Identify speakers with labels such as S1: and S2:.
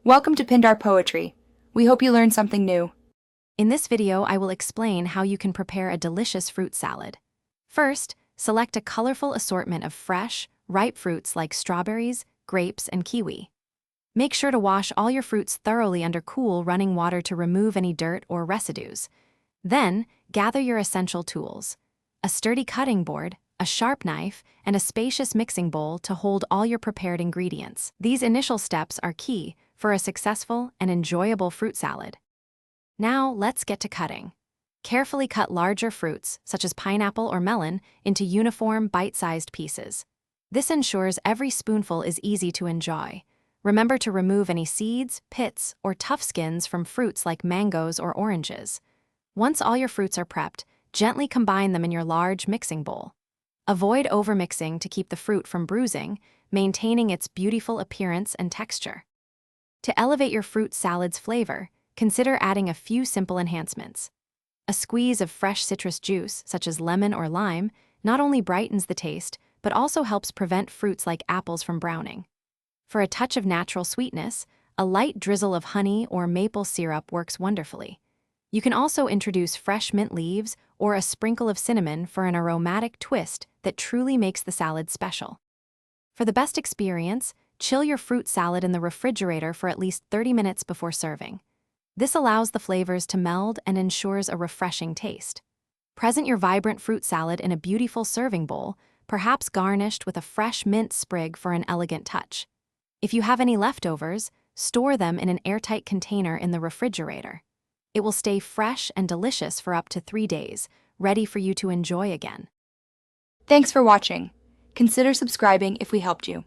S1: Welcome to Pindar Poetry. We hope you learned something new.
S2: In this video, I will explain how you can prepare a delicious fruit salad. First, select a colorful assortment of fresh, ripe fruits like strawberries, grapes, and kiwi. Make sure to wash all your fruits thoroughly under cool, running water to remove any dirt or residues. Then, gather your essential tools: a sturdy cutting board, a sharp knife, and a spacious mixing bowl to hold all your prepared ingredients. These initial steps are key for a successful and enjoyable fruit salad. Now, let's get to cutting. Carefully cut larger fruits, such as pineapple or melon, into uniform, bite-sized pieces. This ensures every spoonful is easy to enjoy. Remember to remove any seeds, pits, or tough skins from fruits like mangoes or oranges. Once all your fruits are prepped, gently combine them in your large mixing bowl. Avoid overmixing to keep the fruit from bruising, maintaining its beautiful appearance and texture. To elevate your fruit salad's flavor, consider adding a few simple enhancements. A squeeze of fresh citrus juice, such as lemon or lime, not only brightens the taste, but also helps prevent fruits like apples from browning. For a touch of natural sweetness, a light drizzle of honey or maple syrup works wonderfully. You can also introduce fresh mint leaves or a sprinkle of cinnamon for an aromatic twist that truly makes the salad special. For the best experience, chill your fruit salad in the refrigerator for at least 30 minutes before serving. This allows the flavors to meld and ensures a refreshing taste. Present your vibrant fruit salad in a beautiful serving bowl, perhaps garnished with a fresh mint sprig for an elegant touch. If you have any leftovers, store them in an airtight container in the refrigerator. It will stay fresh and delicious for up to 3 days, ready for you to enjoy again.
S1: Thanks for watching. Consider subscribing if we helped you.